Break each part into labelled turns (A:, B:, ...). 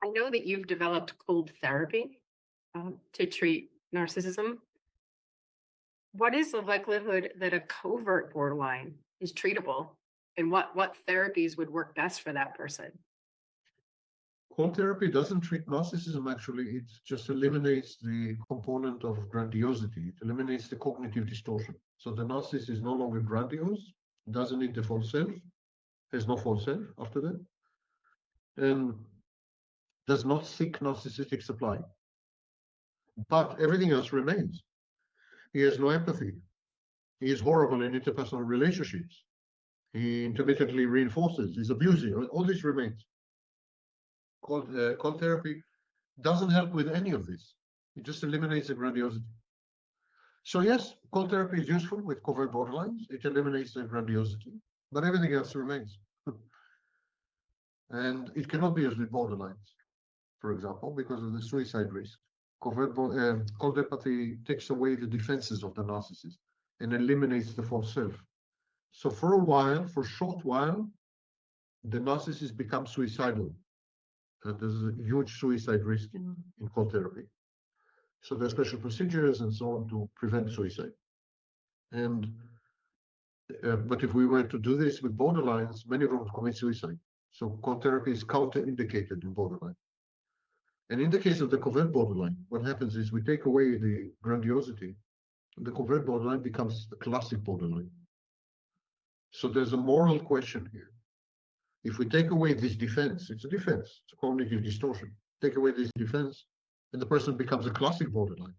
A: I know that you've developed cold therapy to treat narcissism. What is the likelihood that a covert borderline is treatable, and what therapies would work best for that person?
B: Cold therapy doesn't treat narcissism, actually. It just eliminates the component of grandiosity. It eliminates the cognitive distortion. So the narcissist is no longer grandiose, doesn't need the false self, has no false self after that, and does not seek narcissistic supply. But everything else remains. He has no empathy. He is horrible in interpersonal relationships. He intermittently reinforces. He's abusive. All this remains. Cold therapy doesn't help with any of this. It just eliminates the grandiosity. So yes, cold therapy is useful with covert borderlines. It eliminates the grandiosity, but everything else remains. And it cannot be used with borderlines, for example, because of the suicide risk. Cold empathy takes away the defenses of the narcissist and eliminates the false self. So for a while, for a short while, the narcissist becomes suicidal. There's a huge suicide risk in cold therapy. So there's special procedures and so on to prevent suicide. And but if we were to do this with borderlines, many of them would commit suicide. So cold therapy is counterindicated in borderline. And in the case of the covert borderline, what happens is we take away the grandiosity. The covert borderline becomes the classic borderline. So there's a moral question here. If we take away this defense, it's a defense, it's a cognitive distortion. Take away this defense, and the person becomes a classic borderline.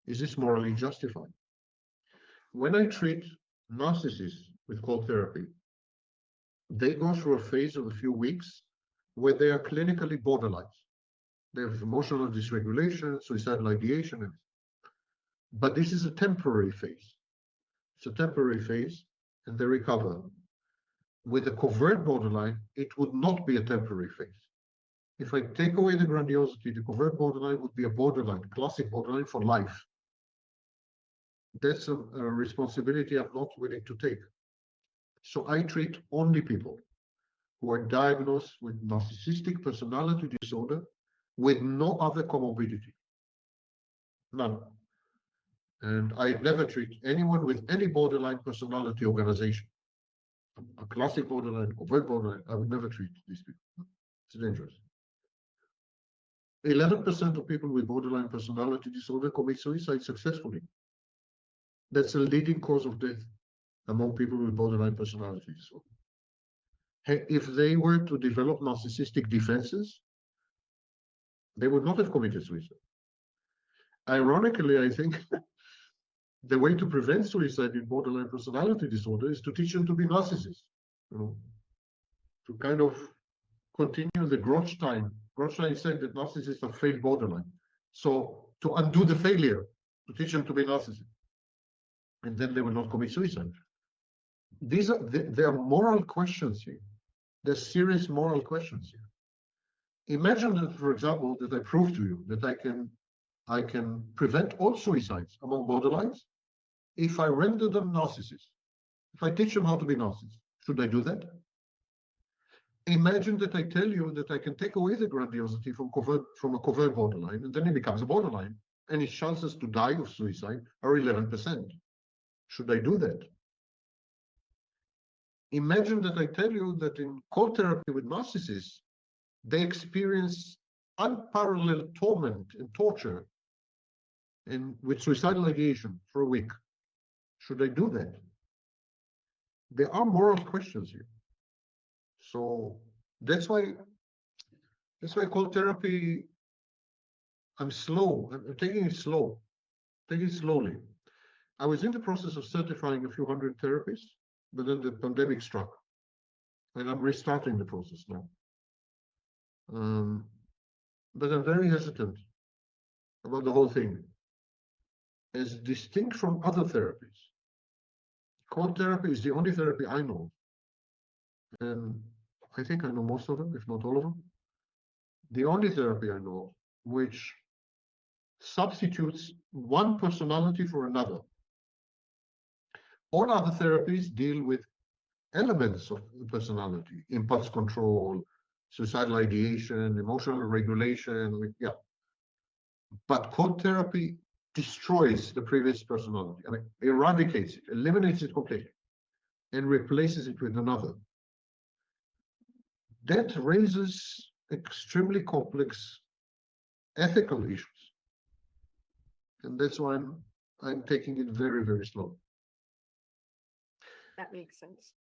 B: Is this morally justified? When I treat narcissists with cold therapy, they go through a phase of a few weeks where they are clinically borderlines. They have emotional dysregulation, suicidal ideation, but this is a temporary phase. It's a temporary phase, and they recover. With a covert borderline, it would not be a temporary phase. If I take away the grandiosity, the covert borderline would be a borderline, classic borderline for life. That's a responsibility I'm not willing to take. So I treat only people who are diagnosed with narcissistic personality disorder with no other comorbidity. None. And I never treat anyone with any borderline personality organization. A classic borderline, covert borderline, I would never treat these people. It's dangerous. 11% of people with borderline personality disorder commit suicide successfully. That's a leading cause of death among people with borderline personality disorder. If they were to develop narcissistic defenses, they would not have committed suicide. Ironically, I think the way to prevent suicide in borderline personality disorder is to teach them to be narcissists, to kind of continue the Grotstein. Grotstein said that narcissists are failed borderline. So to undo the failure, to teach them to be narcissists, and then they will not commit suicide. There are moral questions here. There's serious moral questions here. Imagine that, for example, that I prove to you that I can prevent all suicides among borderlines if I render them narcissists. If I teach them how to be narcissists, should I do that? Imagine that I tell you that I can take away the grandiosity from a covert borderline, and then he becomes a borderline, and his chances to die of suicide are 11%. Should I do that? Imagine that I tell you that in cold therapy with narcissists, they experience unparalleled torment and torture and with suicidal ideation for a week. Should I do that? There are moral questions here. So that's why cold therapy, I'm slow. I'm taking it slow. Take it slowly. I was in the process of certifying a few hundred therapists, but then the pandemic struck, and I'm restarting the process now. But I'm very hesitant about the whole thing. As distinct from other therapies, cold therapy is the only therapy I know, and I think I know most of them, if not all of them. The only therapy I know which substitutes one personality for another. All other therapies deal with elements of the personality, impulse control, suicidal ideation, emotional regulation, yeah. But code therapy destroys the previous personality. I mean, eradicates it, eliminates it completely, and replaces it with another. That raises extremely complex ethical issues. And that's why I'm taking it very, very slow.
A: That makes sense.